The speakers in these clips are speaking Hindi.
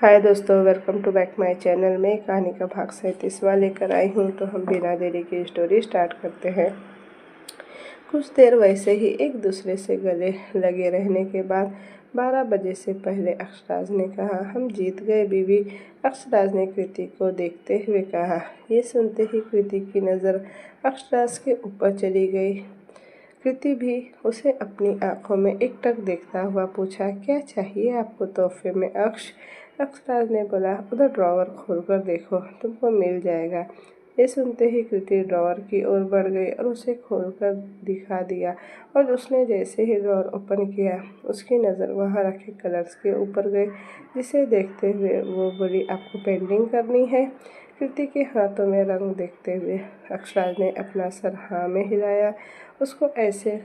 हाय दोस्तों, welcome to back my channel में कहानी का भाग 37वां लेकर आई हूँ। तो हम बिना देरी की स्टोरी स्टार्ट करते हैं। कुछ देर वैसे ही एक दूसरे से गले लगे रहने के बाद 12 बजे से पहले अक्षराज ने कहा, हम जीत गए बीवी। अक्षराज ने कृति को देखते हुए कहा। ये सुनते ही कृति की नज़र अक्षराज के ऊपर चली गई। कृति भी उसे अपनी आंखों में एकटक देखता हुआ पूछा, क्या चाहिए आपको तोहफे में अक्षराज ने बोला, उधर ड्रॉवर खोलकर देखो, तुमको मिल जाएगा। ये सुनते ही कृति ड्रॉवर की ओर बढ़ गई और उसे खोलकर दिखा दिया। और उसने जैसे ही ड्रॉवर ओपन किया, उसकी नज़र वहाँ रखे कलर्स के ऊपर गई, जिसे देखते हुए वो बोली, आपको पेंटिंग करनी है। कृति के हाथों में रंग देखते हुए अक्षराज ने अपना सर हाँ में हिलाया। उसको ऐसे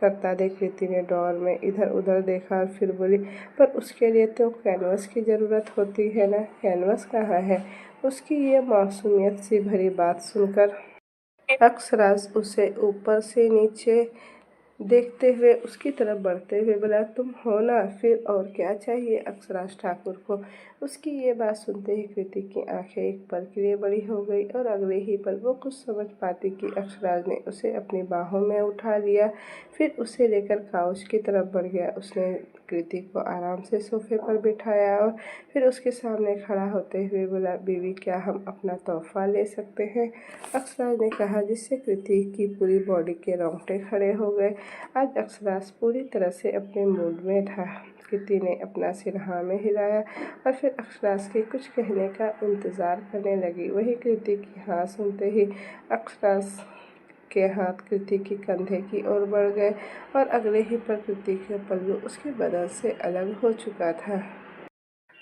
करता देख कृति ने ड्रॉअर में इधर उधर देखा और फिर बोली, पर उसके लिए तो कैनवस की ज़रूरत होती है ना, कैनवस कहाँ है। उसकी ये मासूमियत सी भरी बात सुनकर अक्षराज उसे ऊपर से नीचे देखते हुए उसकी तरफ बढ़ते हुए बोला, तुम हो ना, फिर और क्या चाहिए अक्षराज ठाकुर को। उसकी ये बात सुनते ही कृति की आंखें एक पल के लिए बड़ी हो गई और अगले ही पल वो कुछ समझ पाती कि अक्षराज ने उसे अपनी बाहों में उठा लिया। फिर उसे लेकर काउच की तरफ बढ़ गया। उसने कृति को आराम से सोफे पर बिठाया और फिर उसके सामने खड़ा होते हुए बोला, बीवी क्या हम अपना तोहफा ले सकते हैं। अक्षराज ने कहा, जिससे कृति की पूरी बॉडी के रोंगटे खड़े हो गए। आज अक्षराज पूरी तरह से अपने मूड में था। कृति ने अपना सिर हाँ में हिलाया और फिर अक्षराज के कुछ कहने का इंतज़ार करने लगी। वही कृति की हाँ सुनते ही अक्षराज के हाथ कृति की कंधे की ओर बढ़ गए और अगले ही पल कृति का पल्लू उसके बदन से अलग हो चुका था।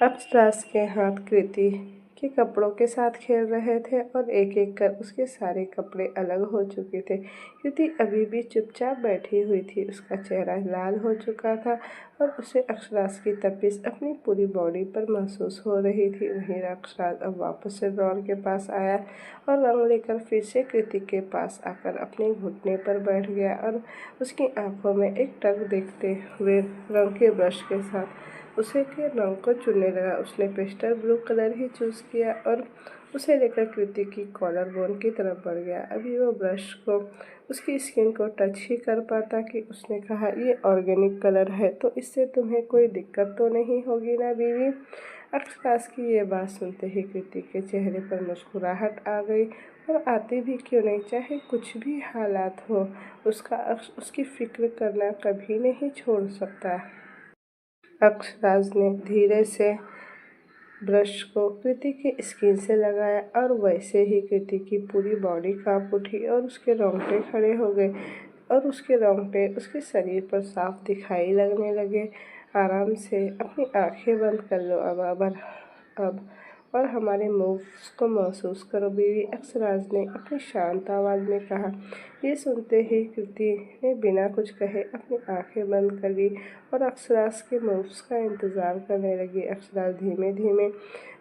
अक्षराज के हाथ कृति के कपड़ों के साथ खेल रहे थे और एक एक कर उसके सारे कपड़े अलग हो चुके थे। कृति अभी भी चुपचाप बैठी हुई थी। उसका चेहरा लाल हो चुका था और उसे अक्षराज की तपिश अपनी पूरी बॉडी पर महसूस हो रही थी। वहीं अक्षराज अब वापस से ड्रॉअर के पास आया और रंग लेकर फिर से कृति के पास आकर अपने घुटने पर बैठ गया और उसकी आंखों में एक टक देखते हुए रंग के ब्रश के साथ उसे के रंग को चुनने लगा। उसने पेस्टल ब्लू कलर ही चूज़ किया और उसे लेकर कृति की कॉलर बोन की तरफ बढ़ गया। अभी वो ब्रश को उसकी स्किन को टच ही कर पाता कि उसने कहा, ये ऑर्गेनिक कलर है तो इससे तुम्हें कोई दिक्कत तो नहीं होगी ना बीवी। अक्षराज की ये बात सुनते ही कृति के चेहरे पर मुस्कुराहट आ गई। और आती भी क्यों नहीं, चाहे कुछ भी हालात हो, उसकी फिक्र करना कभी नहीं छोड़ सकता। अक्षराज ने धीरे से ब्रश को कृति की स्किन से लगाया और वैसे ही कृति की पूरी बॉडी कांप उठी और उसके रोंगटे खड़े हो गए और उसके रोंगटे उसके शरीर पर साफ दिखाई लगने लगे। आराम से अपनी आंखें बंद कर लो अब और हमारे मूव्स को महसूस करो बीवी, अक्षराज ने अपनी शांत आवाज़ में कहा। ये सुनते ही कृति ने बिना कुछ कहे अपनी आंखें बंद कर ली और अक्षराज के मूव्स का इंतज़ार करने लगी। अक्षराज धीमे धीमे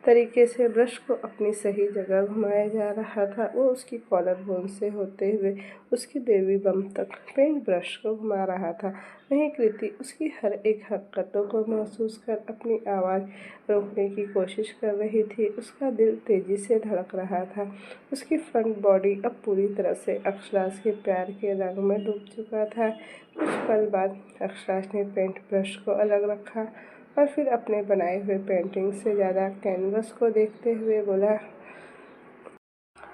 तरीके से ब्रश को अपनी सही जगह घुमाया जा रहा था। वो उसकी कॉलर बोन से होते हुए उसकी बेबी बम तक पेंट ब्रश को घुमा रहा था। वहीं कृति उसकी हर एक हरकतों को महसूस कर अपनी आवाज़ रोकने की कोशिश कर रही थी। उसका दिल तेज़ी से धड़क रहा था। उसकी फ्रंट बॉडी अब पूरी तरह से अक्षराज के प्यार के रंग में डूब चुका था। कुछ पल बाद अक्षराज ने पेंट ब्रश को अलग रखा और फिर अपने बनाए हुए पेंटिंग से ज़्यादा कैनवस को देखते हुए बोला,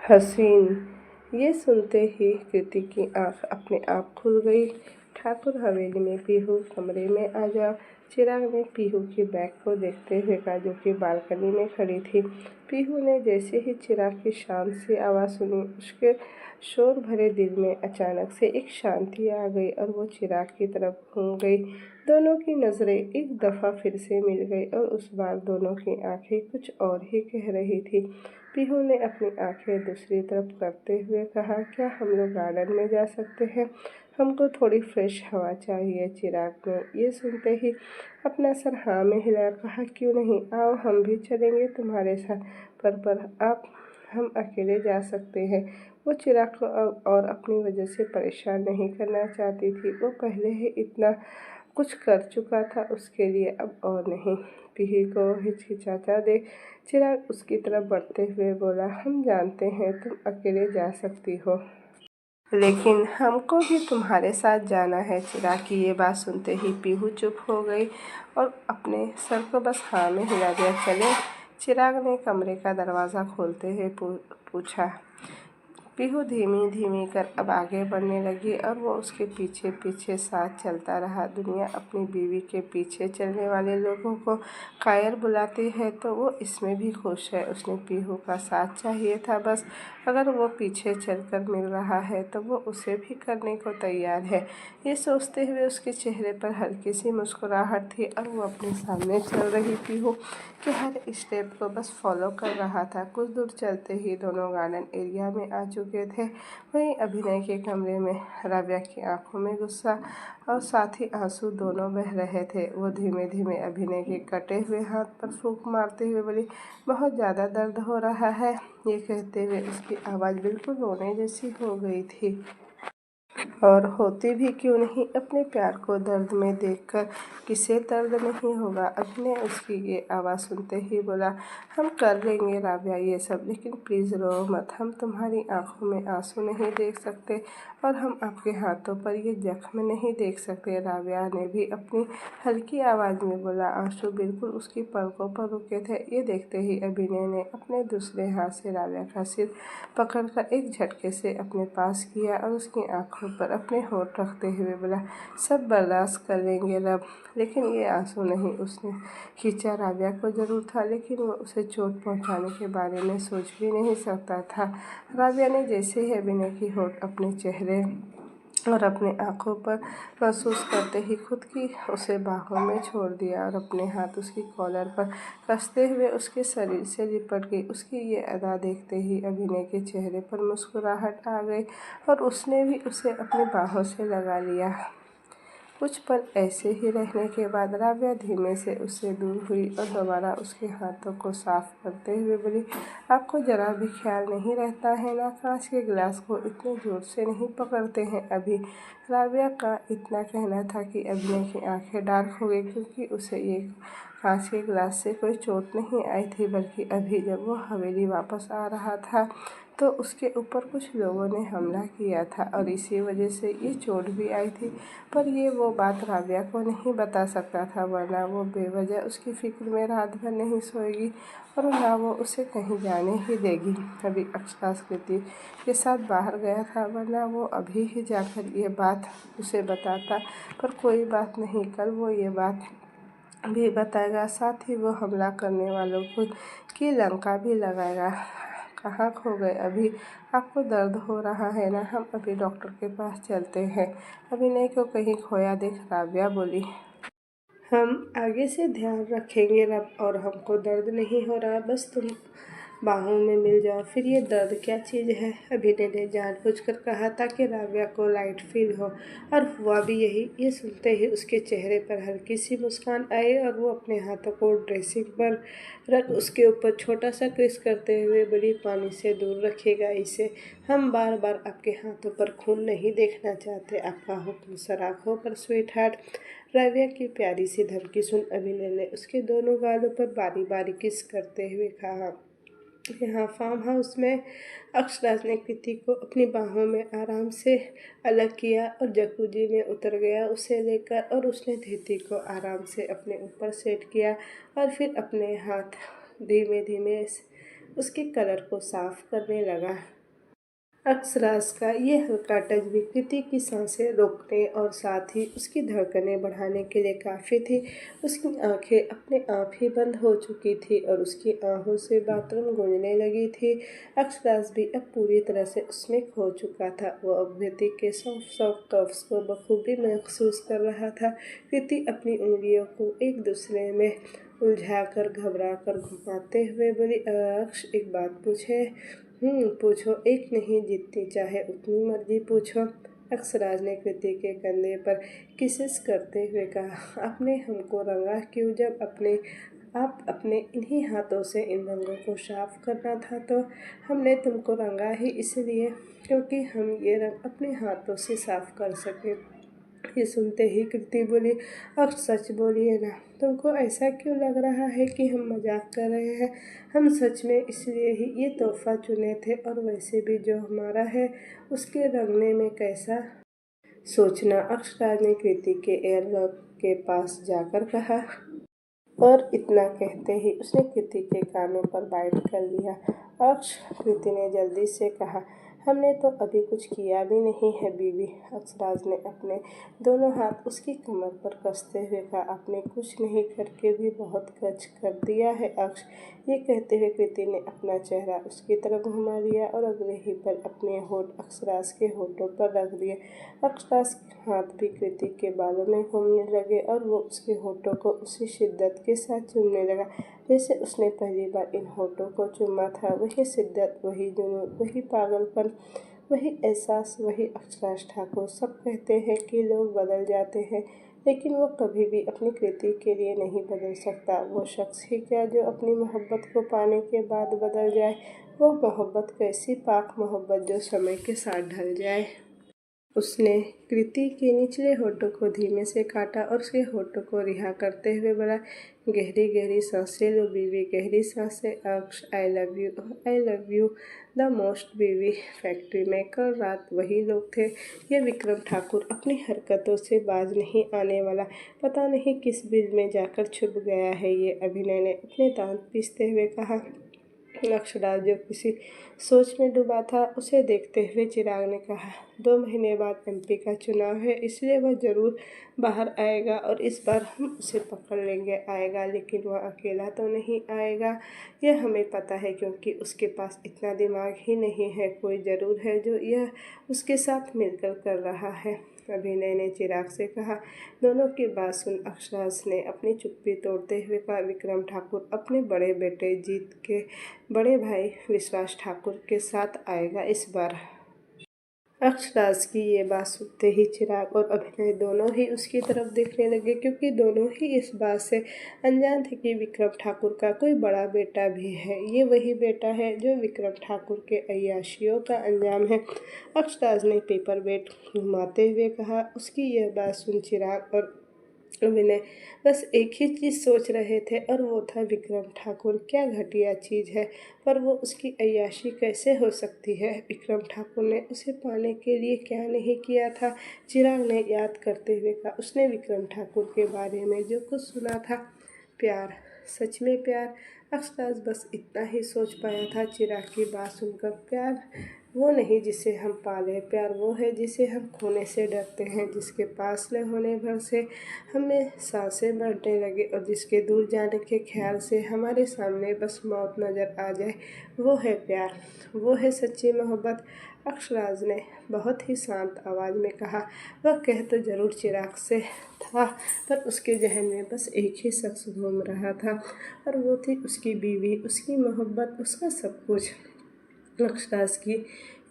हसीन। ये सुनते ही कृति की आंख अपने आप खुल गई। ठाकुर हवेली में, पीहू कमरे में आ जाओ। चिराग ने पीहू की बैग को देखते हुए कहा, जो कि बालकनी में खड़ी थी। पीहू ने जैसे ही चिराग की शांत सी आवाज़ सुनी, उसके शोर भरे दिल में अचानक से एक शांति आ गई और वो चिराग की तरफ घूम गई। दोनों की नज़रें एक दफ़ा फिर से मिल गई और उस बार दोनों की आंखें कुछ और ही कह रही थी। पीहू ने अपनी आंखें दूसरी तरफ करते हुए कहा, क्या हम लोग गार्डन में जा सकते हैं, हमको थोड़ी फ्रेश हवा चाहिए। चिराग ने ये सुनते ही अपना सर हाँ में हिलाकर कहा, क्यों नहीं, आओ हम भी चलेंगे तुम्हारे साथ। पर आप हम अकेले जा सकते हैं। वो चिराग को अब और अपनी वजह से परेशान नहीं करना चाहती थी। वो पहले ही इतना कुछ कर चुका था, उसके लिए अब और नहीं। पीहू को हिचकिचाता देख चिराग उसकी तरफ बढ़ते हुए बोला, हम जानते हैं तुम अकेले जा सकती हो, लेकिन हमको भी तुम्हारे साथ जाना है। चिराग की ये बात सुनते ही पीहू चुप हो गई और अपने सर को बस हाँ में हिला दिया। चले? चिराग ने कमरे का दरवाज़ा खोलते हुए पूछा। पीहू धीमी धीमी कर अब आगे बढ़ने लगी और वो उसके पीछे पीछे साथ चलता रहा। दुनिया अपनी बीवी के पीछे चलने वाले लोगों को कायर बुलाती है तो वो इसमें भी खुश है। उसने पीहू का साथ चाहिए था बस। अगर वो पीछे चलकर मिल रहा है तो वो उसे भी करने को तैयार है। ये सोचते हुए उसके चेहरे पर हल्की सी मुस्कुराहट थी और वो अपने सामने चल रही पीहू के हर स्टेप को बस फॉलो कर रहा था। कुछ दूर चलते ही दोनों गार्डन एरिया में आ चुके थे। वहीं अभिनय के कमरे में राव्या की आंखों में गुस्सा और साथ ही आंसू दोनों बह रहे थे। वो धीमे धीमे अभिनय के कटे हुए हाथ पर फूंक मारते हुए बोली, बहुत ज़्यादा दर्द हो रहा है। ये कहते हुए उसकी आवाज़ बिल्कुल रोने जैसी हो गई थी। और होती भी क्यों नहीं, अपने प्यार को दर्द में देखकर किसे दर्द नहीं होगा। अभिनय उसकी ये आवाज़ सुनते ही बोला, हम कर लेंगे राव्या ये सब, लेकिन प्लीज़ रो मत। हम तुम्हारी आंखों में आंसू नहीं देख सकते और हम आपके हाथों पर ये जख्म नहीं देख सकते। राव्या ने भी अपनी हल्की आवाज़ में बोला। आंसू बिल्कुल उसकी पलकों पर रुके थे। ये देखते ही अभिनय ने अपने दूसरे हाथ से राव्या का सिर पकड़कर एक झटके से अपने पास किया और उसकी आंखों पर अपने होठ रखते हुए बोला, सब बर्दाश्त कर लेंगे रब, लेकिन ये आंसू नहीं। उसने खींचा राव्या को जरूर था, लेकिन वो उसे चोट पहुंचाने के बारे में सोच भी नहीं सकता था। राव्या ने जैसे ही अभिनय की होठ अपने चेहरे और अपने आंखों पर महसूस करते ही खुद की उसे बाहों में छोड़ दिया और अपने हाथ उसकी कॉलर पर कसते हुए उसके शरीर से लिपट गई। उसकी ये अदा देखते ही अभिनय के चेहरे पर मुस्कुराहट आ गई और उसने भी उसे अपनी बाहों से लगा लिया। कुछ पल ऐसे ही रहने के बाद राव्या धीमे से उससे दूर हुई और दोबारा उसके हाथों को साफ करते हुए बोली, आपको जरा भी ख्याल नहीं रहता है ना, कांच के गिलास को इतने जोर से नहीं पकड़ते हैं अभी। राव्या का इतना कहना था कि अभिनय की आंखें डार्क हो गई, क्योंकि उसे ये कांच के गिलास से कोई चोट नहीं आई थी, बल्कि अभी जब वो हवेली वापस आ रहा था तो उसके ऊपर कुछ लोगों ने हमला किया था और इसी वजह से ये चोट भी आई थी। पर ये वो बात राव्या को नहीं बता सकता था, वरना वो बेवजह उसकी फिक्र में रात भर नहीं सोएगी और ना वो उसे कहीं जाने ही देगी। अभी अक्षरा कृति के साथ बाहर गया था, वरना वो अभी ही जाकर ये बात उसे बताता। पर कोई बात नहीं, कल वो ये बात भी बताएगा, साथ ही वो हमला करने वालों को की लंका भी लगाएगा। कहाँ खो गए अभी? आपको दर्द हो रहा है ना, हम अभी डॉक्टर के पास चलते हैं। अभिनय को कहीं खोया देख राव्या बोली, हम आगे से ध्यान रखेंगे रब, और हमको दर्द नहीं हो रहा, बस तुम बाहों में मिल जाओ, फिर ये दर्द क्या चीज़ है। अभिनय ने जानबूझकर कहा ताकि राव्या को लाइट फील हो, और हुआ भी यही। ये सुनते ही उसके चेहरे पर हल्की सी मुस्कान आई और वो अपने हाथों को ड्रेसिंग पर रख उसके ऊपर छोटा सा क्रिस करते हुए बोली, पानी से दूर रखिएगा इसे, हम बार बार आपके हाथों पर खून नहीं देखना चाहते, आपका हुक्म सर आँखों पर स्वीट हार्ट। राव्या की प्यारी सी धमकी सुन अभिनय ने उसके दोनों गालों पर बारी बारी किस करते हुए कहा, यहाँ फार्म हाउस में अक्षराज ने कृति को अपनी बाहों में आराम से अलग किया और जकूजी में उतर गया उसे लेकर, और उसने धीति को आराम से अपने ऊपर सेट किया और फिर अपने हाथ धीमे धीमे उसके कलर को साफ करने लगा। अक्षराज का ये हल्का टच भी कृति की सांसें रोकने और साथ ही उसकी धड़कनें बढ़ाने के लिए काफ़ी थी। उसकी आंखें अपने आप ही बंद हो चुकी थी और उसकी आंखों से बाथरूम गूंजने लगी थी। अक्षराज भी अब पूरी तरह से उसमें खो चुका था। वो अब कृति के सॉफ्ट सॉफ्ट कफ्स को बखूबी महसूस कर रहा था। कृति अपनी उंगलियों को एक दूसरे में उलझाकर घबरा कर घुमाते हुए बोली, अक्ष एक बात पूछे? पूछो, एक नहीं, जितनी चाहे उतनी मर्जी पूछो। अक्षराज ने कृति के कंधे पर किसेस करते हुए कहा, आपने हमको रंगा क्यों? जब आप अपने इन्हीं हाथों से इन रंगों को साफ करना था तो हमने तुमको रंगा ही इसलिए क्योंकि हम ये रंग अपने हाथों से साफ कर सकें। ये सुनते ही कृति बोली, अब सच बोलिए ना, तुमको ऐसा क्यों लग रहा है कि हम मजाक कर रहे हैं? हम सच में इसलिए ही ये तोहफा चुने थे, और वैसे भी जो हमारा है उसके रंगने में कैसा सोचना। अक्षराज ने कृति के एयरलॉक के पास जाकर कहा, और इतना कहते ही उसने कृति के कानों पर बाइट कर लिया। कृति ने जल्दी से कहा, हमने तो अभी कुछ किया भी नहीं है बीवी। अक्षराज ने अपने दोनों हाथ उसकी कमर पर कसते हुए कहा, आपने कुछ नहीं करके भी बहुत कुछ कर दिया है अक्ष। ये कहते हुए कृति ने अपना चेहरा उसकी तरफ घुमा लिया और अगले ही पल अपने होठ अक्षराज के होठों पर रख दिए। अक्षराज के हाथ भी कृति के बालों में घूमने लगे और वो उसके होठों को उसी शिद्दत के साथ चूमने लगा जैसे उसने पहली बार इन होठों को चूमा था। वही शिद्दत, वही जुनून, वही पागलपन, वही एहसास, वही अक्षराज ठाकुर। सब कहते हैं कि लोग बदल जाते हैं, लेकिन वो कभी भी अपनी कृति के लिए नहीं बदल सकता। वो शख्स ही क्या जो अपनी मोहब्बत को पाने के बाद बदल जाए। वो मोहब्बत कैसी पाक मोहब्बत जो समय के साथ ढल जाए। उसने कृति के निचले होठों को धीमे से काटा और उसके होठों को रिहा करते हुए बोला, गहरी गहरी सांसें लो बीवी, गहरी सांसें। अक्ष, I love you the most बीवी। फैक्ट्री में कल रात वही लोग थे। ये विक्रम ठाकुर अपनी हरकतों से बाज नहीं आने वाला। पता नहीं किस बिल में जाकर छुप गया है ये। अभिनय ने अपने दांत पीसते हुए कहा। अक्षराज जो किसी सोच में डूबा था, उसे देखते हुए चिराग ने कहा, 2 महीने बाद एमपी का चुनाव है, इसलिए वह जरूर बाहर आएगा और इस बार हम उसे पकड़ लेंगे। आएगा, लेकिन वह अकेला तो नहीं आएगा, यह हमें पता है, क्योंकि उसके पास इतना दिमाग ही नहीं है। कोई ज़रूर है जो यह उसके साथ मिलकर कर रहा है। अभिनय ने चिराग से कहा। दोनों की बात सुन अक्षराज ने अपनी चुप्पी तोड़ते हुए कहा, विक्रम ठाकुर अपने बड़े बेटे जीत के बड़े भाई विश्वास ठाकुर के साथ आएगा इस बार। अक्षराज की ये बात सुनते ही चिराग और अभिनय दोनों ही उसकी तरफ देखने लगे, क्योंकि दोनों ही इस बात से अनजान थे कि विक्रम ठाकुर का कोई बड़ा बेटा भी है। ये वही बेटा है जो विक्रम ठाकुर के अय्याशियों का अंजाम है। अक्षराज ने पेपर वेट घुमाते हुए कहा। उसकी यह बात सुन चिराग और अभिनय बस एक ही चीज़ सोच रहे थे, और वो था विक्रम ठाकुर क्या घटिया चीज़ है, पर वो उसकी अय्याशी कैसे हो सकती है। विक्रम ठाकुर ने उसे पाने के लिए क्या नहीं किया था। चिराग ने याद करते हुए कहा, उसने विक्रम ठाकुर के बारे में जो कुछ सुना था। प्यार, सच में प्यार। अक्षराज बस इतना ही सोच पाया था चिराग की बात सुनकर। प्यार वो नहीं जिसे हम पाले, प्यार वो है जिसे हम खोने से डरते हैं, जिसके पास न होने भर से हमें सांसें बढ़ने लगे और जिसके दूर जाने के ख्याल से हमारे सामने बस मौत नज़र आ जाए। वो है प्यार, वो है सच्ची मोहब्बत। अक्षराज ने बहुत ही शांत आवाज़ में कहा। वह कह तो जरूर चिराग से था, पर उसके जहन में बस एक ही शख्स घूम रहा था, और वो थी उसकी बीवी, उसकी मोहब्बत, उसका सब कुछ। अक्षराज की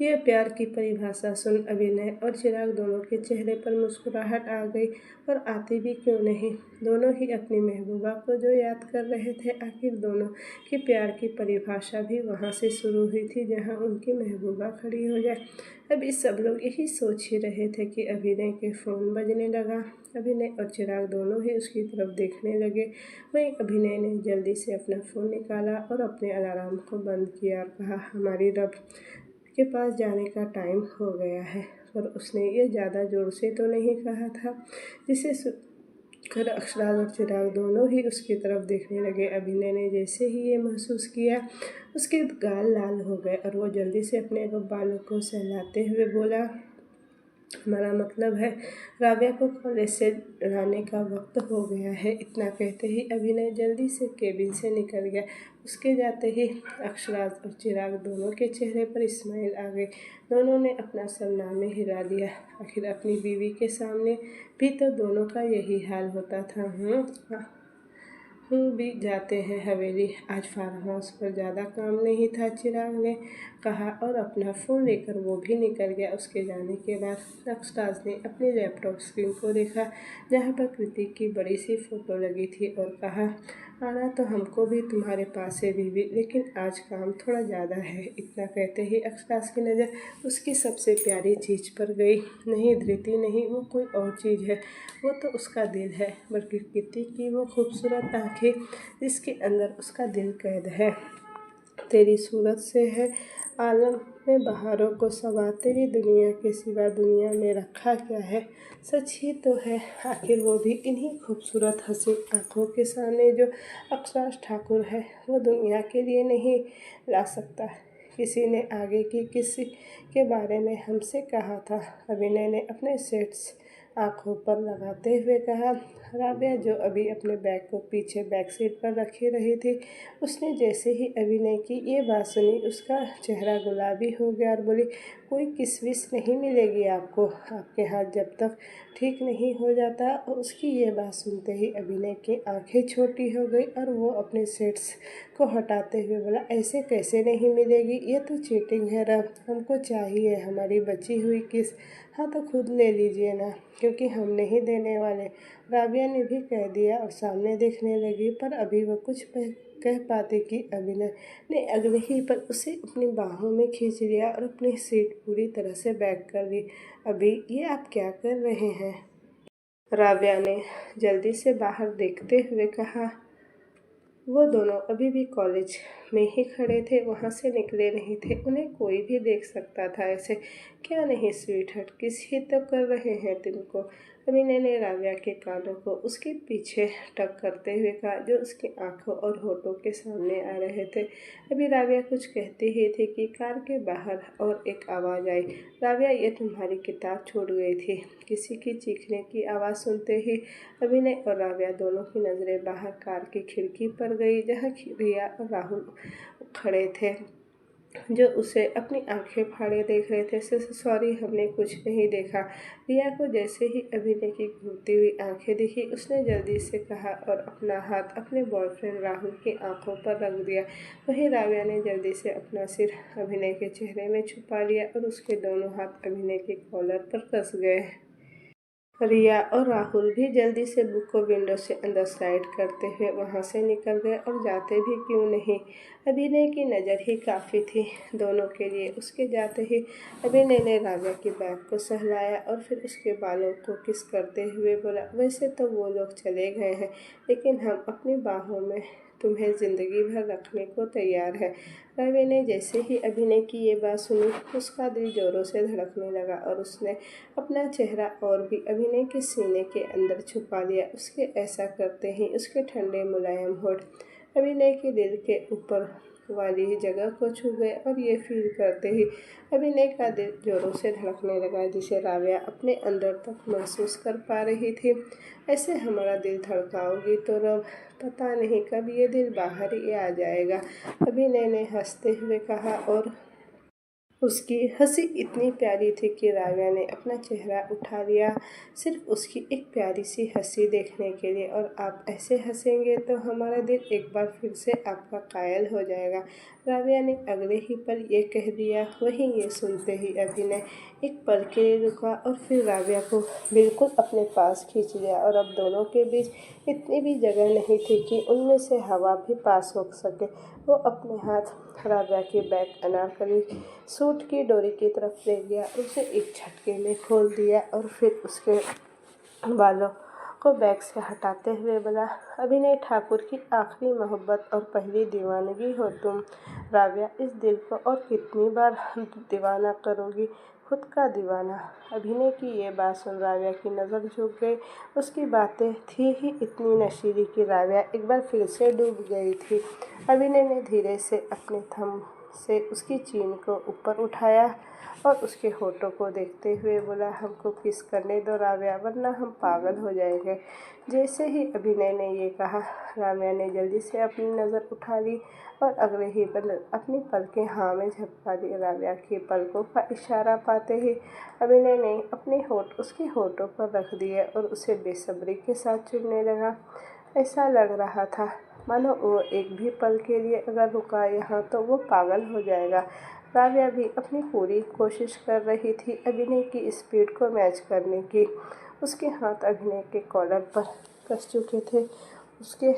यह प्यार की परिभाषा सुन अभिनय और चिराग दोनों के चेहरे पर मुस्कुराहट आ गई, और आती भी क्यों नहीं। दोनों ही अपनी महबूबा को जो याद कर रहे थे। आखिर दोनों की प्यार की परिभाषा भी वहाँ से शुरू हुई थी जहाँ उनकी महबूबा खड़ी हो जाए। अभी सब लोग यही सोच ही रहे थे कि अभिनय के फ़ोन बजने लगा। अभिनय और चिराग दोनों ही उसकी तरफ देखने लगे। वहीं अभिनय ने जल्दी से अपना फ़ोन निकाला और अपने अलार्म को बंद किया और कहा, हमारी रब के पास जाने का टाइम हो गया है। पर उसने ये ज़्यादा ज़ोर से तो नहीं कहा था, जिसे सुनकर अक्षराज और चिराग दोनों ही उसकी तरफ देखने लगे। अभिनय ने जैसे ही ये महसूस किया, उसके गाल लाल हो गए और वो जल्दी से अपने बालों को सहलाते हुए बोला, हमारा मतलब है राबिया को कॉलेज से लाने का वक्त हो गया है। इतना कहते ही अभिनय जल्दी से केबिन से निकल गया। उसके जाते ही अक्षराज और चिराग दोनों के चेहरे पर स्माइल आ गई। दोनों ने अपना सरनामे हिला दिया। आखिर अपनी बीवी के सामने भी तो दोनों का यही हाल होता था। हम भी जाते हैं हवेली, आज फार्म हाउस पर ज़्यादा काम नहीं था, चिराग ने कहा और अपना फ़ोन लेकर वो भी निकल गया। उसके जाने के बाद अक्षराज ने अपने लैपटॉप स्क्रीन को देखा, जहाँ पर कृति की बड़ी सी फ़ोटो लगी थी, और कहा, आना तो हमको भी तुम्हारे पास है बीवी, लेकिन आज काम थोड़ा ज़्यादा है। इतना कहते ही अक्षराज की नज़र उसकी सबसे प्यारी चीज़ पर गई। नहीं धृति नहीं, वो कोई और चीज़ है, वो तो उसका दिल है, बल्कि कृति की वो खूबसूरत आँखें जिसके अंदर उसका दिल कैद है। तेरी सूरत से है आलम में बहारों को सवा, तेरी दुनिया के सिवा दुनिया में रखा क्या है। सच ही तो है, आखिर वो भी इन्हीं खूबसूरत हंसी आँखों के सामने जो अक्षराज ठाकुर है वो दुनिया के लिए नहीं ला सकता। किसी ने आगे की किसी के बारे में हमसे कहा था। अभिनय ने अपने सेट्स आंखों पर लगाते हुए कहा। राबिया जो अभी अपने बैग को पीछे बैक सीट पर रखे रही थी, उसने जैसे ही अभिनय की ये बात सुनी उसका चेहरा गुलाबी हो गया और बोली, कोई किसमिस नहीं मिलेगी आपको, आपके हाथ जब तक ठीक नहीं हो जाता। और उसकी ये बात सुनते ही अभिनय की आंखें छोटी हो गई और वो अपने सेट्स को हटाते हुए बोला, ऐसे कैसे नहीं मिलेगी, ये तो चीटिंग है। रब हमको चाहिए हमारी बची हुई किस। हाँ तो खुद ले लीजिए ना, क्योंकि हम नहीं देने वाले। राबिया ने भी कह दिया और सामने देखने लगी, पर अभी वो कुछ कह पाते कि अभिनय ने अगले ही पर उसे अपनी बाहों में खींच लिया और अपनी सीट पूरी तरह से बैक कर ली। अभी ये आप क्या कर रहे हैं? राबिया ने जल्दी से बाहर देखते हुए कहा। वो दोनों अभी भी कॉलेज में ही खड़े थे, वहाँ से निकले नहीं थे। उन्हें कोई भी देख सकता था ऐसे। क्या नहीं स्वीटहार्ट, किस ही तो कर रहे हैं तुमको। अभिनय ने राबिया के कानों को उसके पीछे टक करते हुए कहा, जो उसकी आंखों और होठों के सामने आ रहे थे। अभी राबिया कुछ कहती ही थी कि कार के बाहर और एक आवाज़ आई, राबिया ये तुम्हारी किताब छूट गई थी। किसी की चीखने की आवाज़ सुनते ही अभिनय और राबिया दोनों की नज़रें बाहर कार की खिड़की पर गई, जहाँ रिया और राहुल खड़े थे, जो उसे अपनी आंखें फाड़े देख रहे थे। सॉरी, हमने कुछ नहीं देखा। रिया को जैसे ही अभिनय की घूरती हुई आंखें दिखी, उसने जल्दी से कहा और अपना हाथ अपने बॉयफ्रेंड राहुल की आंखों पर रख दिया। वहीं राबिया ने जल्दी से अपना सिर अभिनय के चेहरे में छुपा लिया और उसके दोनों हाथ अभिनय के कॉलर पर कस गए। रिया और राहुल भी जल्दी से बुक को विंडो से अंदर स्लाइड करते हुए वहां से निकल गए, और जाते भी क्यों नहीं, अभिनय की नज़र ही काफ़ी थी दोनों के लिए। उसके जाते ही अभिनय ने राजा की बैग को सहलाया और फिर उसके बालों को किस करते हुए बोला, वैसे तो वो लोग चले गए हैं, लेकिन हम अपनी बाहों में तुम्हें ज़िंदगी भर रखने को तैयार है। रवि ने जैसे ही अभिनय की ये बात सुनी, उसका दिल जोरों से धड़कने लगा और उसने अपना चेहरा और भी अभिनय के सीने के अंदर छुपा लिया। उसके ऐसा करते ही उसके ठंडे मुलायम होठ अभिनय के दिल के ऊपर वाली जगह को छू गए, और ये फील करते ही अभिनय का दिल जोरों से धड़कने लगा, जिसे राबिया अपने अंदर तक महसूस कर पा रही थी। ऐसे हमारा दिल धड़काओगी तो रब, पता नहीं कब ये दिल बाहर ही आ जाएगा, अभिनय ने हंसते हुए कहा। और उसकी हंसी इतनी प्यारी थी कि राबिया ने अपना चेहरा उठा लिया, सिर्फ उसकी एक प्यारी सी हंसी देखने के लिए। और आप ऐसे हंसेंगे तो हमारा दिल एक बार फिर से आपका कायल हो जाएगा, राबिया ने अगले ही पल ये कह दिया। वहीं ये सुनते ही अभिनय एक पल के लिए रुका और फिर राबिया को बिल्कुल अपने पास खींच लिया, और अब दोनों के बीच इतनी भी जगह नहीं थी कि उनमें से हवा भी पास हो सके। वो अपने हाथ राबिया के बैग अनारकली सूट की डोरी की तरफ ले गया, उसे एक झटके में खोल दिया और फिर उसके बालों को बैग से हटाते हुए बोला, अभिनय ठाकुर की आखिरी मोहब्बत और पहली दीवानगी हो तुम। राबिया, इस दिल को और कितनी बार दीवाना करोगी, खुद का दीवाना। अभिनय की ये बात सुन राबिया की नज़र झुक गई। उसकी बातें थी ही इतनी नशीली कि राबिया एक बार फिर से डूब गई थी। अभिनय ने धीरे से अपने थंब से उसकी चीन को ऊपर उठाया और उसके होठों को देखते हुए बोला, हमको किस करने दो राबिया, वरना हम पागल हो जाएंगे। जैसे ही अभिनय ने ये कहा, राबिया ने जल्दी से अपनी नज़र उठा ली और अगले ही पल अपनी पलकें हाँ में झपका दी। राबिया की पलकों का इशारा पाते ही अभिनय ने अपने होठ उसके होठों पर रख दिए और उसे बेसब्री के साथ चूमने लगा। ऐसा लग रहा था मानो वो एक भी पल के लिए अगर रुका यहाँ तो वो पागल हो जाएगा। राबिया भी अपनी पूरी कोशिश कर रही थी अभिनय की स्पीड को मैच करने की। उसके हाथ अभिनय के कॉलर पर कस चुके थे, उसके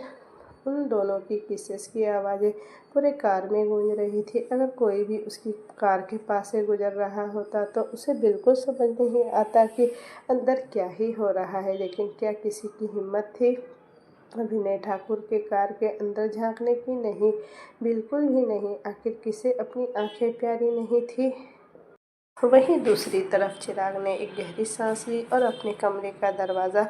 उन दोनों की किसेस की आवाज़ें पूरे कार में गूंज रही थी। अगर कोई भी उसकी कार के पास से गुजर रहा होता तो उसे बिल्कुल समझ नहीं आता कि अंदर क्या ही हो रहा है, लेकिन क्या किसी की हिम्मत थी अभिनय ठाकुर के कार के अंदर झांकने की? नहीं, बिल्कुल भी नहीं। आखिर किसे अपनी आंखें प्यारी नहीं थी? वहीं दूसरी तरफ चिराग ने एक गहरी सांस ली और अपने कमरे का दरवाज़ा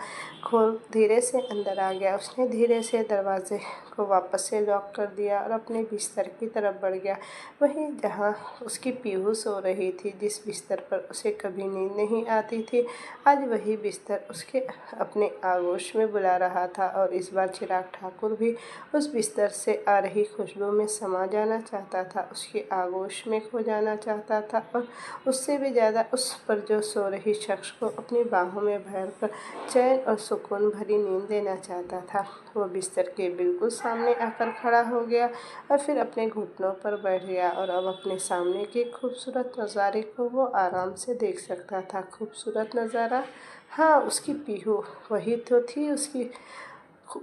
खोल धीरे से अंदर आ गया। उसने धीरे से दरवाजे को वापस से लॉक कर दिया और अपने बिस्तर की तरफ बढ़ गया। वहीं जहां उसकी पीहू सो रही थी, जिस बिस्तर पर उसे कभी नींद नहीं आती थी, आज वही बिस्तर उसके अपने आगोश में बुला रहा था। और इस बार चिराग ठाकुर भी उस बिस्तर से आ रही खुशबू में समा जाना चाहता था, उसकी आगोश में खो जाना चाहता था और उससे भी ज़्यादा उस पर जो सो रही शख्स को अपनी बाहों में भरकर चैन और सुकून भरी नींद देना चाहता था। वो बिस्तर के बिल्कुल सामने आकर खड़ा हो गया और फिर अपने घुटनों पर बैठ गया और अब अपने सामने के खूबसूरत नज़ारे को वो आराम से देख सकता था। खूबसूरत नज़ारा? हाँ, उसकी पीहू वही तो थी, उसकी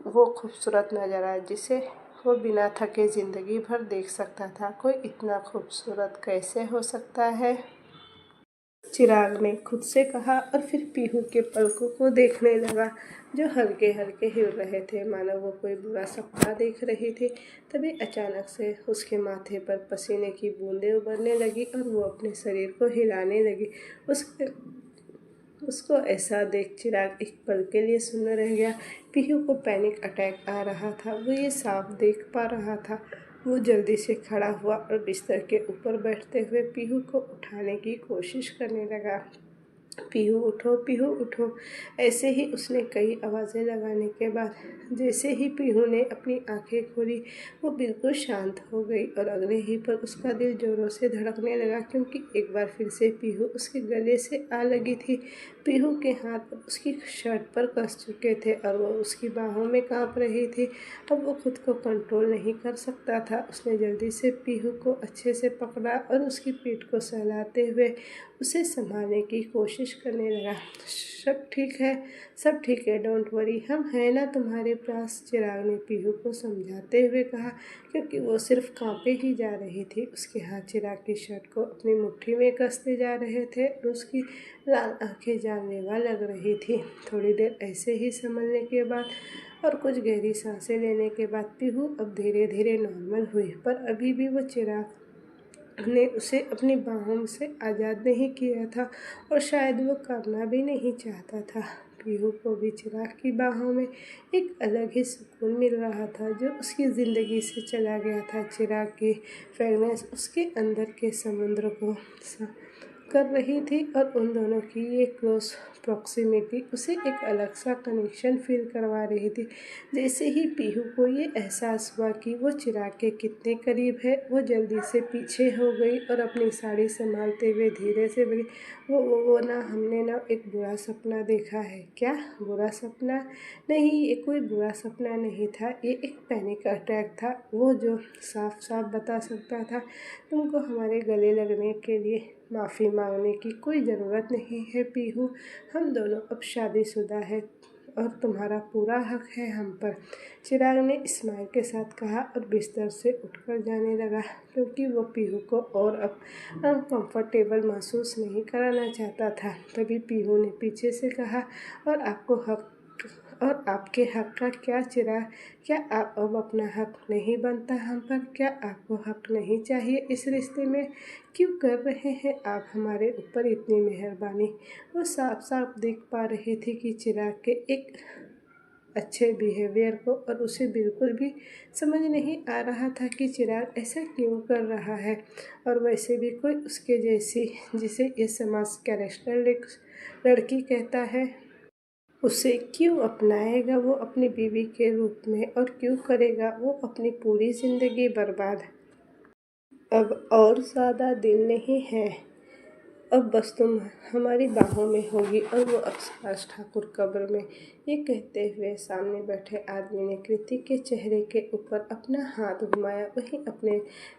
वो खूबसूरत नज़ारा जिसे वो बिना थके ज़िंदगी भर देख सकता था। कोई इतना खूबसूरत कैसे हो सकता है? चिराग ने खुद से कहा और फिर पीहू के पलकों को देखने लगा, जो हल्के हल्के हिल रहे थे, मानो वो कोई बुरा सपना देख रही थी। तभी अचानक से उसके माथे पर पसीने की बूंदें उबरने लगी और वो अपने शरीर को हिलाने लगी। उसको ऐसा देख चिराग एक पल के लिए सुन्न रह गया। पीहू को पैनिक अटैक आ रहा था, वो ये साफ देख पा रहा था। वो जल्दी से खड़ा हुआ और बिस्तर के ऊपर बैठते हुए पीहू को उठाने की कोशिश करने लगा। पीहू उठो, पीहू उठो। ऐसे ही उसने कई आवाज़ें लगाने के बाद जैसे ही पीहू ने अपनी आंखें खोली, वो बिल्कुल शांत हो गई और अगले ही पर उसका दिल जोरों से धड़कने लगा, क्योंकि एक बार फिर से पीहू उसके गले से आ लगी थी। पीहू के हाथ उसकी शर्ट पर कस चुके थे और वो उसकी बाहों में कांप रही थी। अब वो खुद को कंट्रोल नहीं कर सकता था। उसने जल्दी से पीहू को अच्छे से पकड़ा और उसकी पीठ को सहलाते हुए उसे संभालने की कोशिश करने लगा। सब ठीक है, सब ठीक है, डोंट वरी, हम हैं ना तुम्हारे पास, चिराग ने पीहू को समझाते हुए कहा, क्योंकि वो सिर्फ कांपे ही जा रही थी। उसके हाथ चिराग की शर्ट को अपनी मुट्ठी में कसते जा रहे थे और उसकी लाल आंखें जानलेवा लग रही थी। थोड़ी देर ऐसे ही संभलने के बाद और कुछ गहरी सांसें लेने के बाद पीहू अब धीरे धीरे नॉर्मल हुई, पर अभी भी वो चिराग ने उसे अपनी बाहों से आज़ाद नहीं किया था और शायद वो करना भी नहीं चाहता था। पीहू को भी चिराग की बाहों में एक अलग ही सुकून मिल रहा था, जो उसकी ज़िंदगी से चला गया था। चिराग की फ्रेगनेंस उसके अंदर के समुद्र को कर रही थी और उन दोनों की ये क्लोज प्रॉक्सिमिटी उसे एक अलग सा कनेक्शन फील करवा रही थी। जैसे ही पीहू को ये एहसास हुआ कि वो चिराग के कितने करीब है, वो जल्दी से पीछे हो गई और अपनी साड़ी संभालते हुए धीरे से बोली, वो ना, हमने ना एक बुरा सपना देखा है। क्या बुरा सपना? नहीं, ये कोई बुरा सपना नहीं था, ये एक पैनिक अटैक था। वो जो साफ साफ बता सकता था, तुमको हमारे गले लगने के लिए माफ़ी मांगने की कोई ज़रूरत नहीं है पीहू। हम दोनों अब शादीशुदा है और तुम्हारा पूरा हक है हम पर, चिराग ने स्माइल के साथ कहा और बिस्तर से उठकर जाने लगा, क्योंकि वो पीहू को और अब अनकंफर्टेबल महसूस नहीं कराना चाहता था। तभी पीहू ने पीछे से कहा, और आपके हक का क्या चिराग? क्या आप अब अपना हक नहीं बनता हम पर? क्या आपको हक नहीं चाहिए इस रिश्ते में? क्यों कर रहे हैं आप हमारे ऊपर इतनी मेहरबानी? वो साफ साफ देख पा रही थी कि चिराग के एक अच्छे बिहेवियर को, और उसे बिल्कुल भी समझ नहीं आ रहा था कि चिराग ऐसा क्यों कर रहा है। और वैसे भी कोई उसके जैसी, जिसे ये समाज कैरेक्टरिस्टिक लड़की कहता है, उसे क्यों अपनाएगा वो अपनी बीवी के रूप में, और क्यों करेगा वो अपनी पूरी ज़िंदगी बर्बाद। अब और ज़्यादा दिन नहीं है, अब बस तुम हमारी बाहों में होगी। और वो अक्षराज ठाकुर कब्र में ये कहते हुए सामने बैठे आदमी ने कृति के चेहरे के ऊपर अपना हाथ घुमाया। वहीं अपने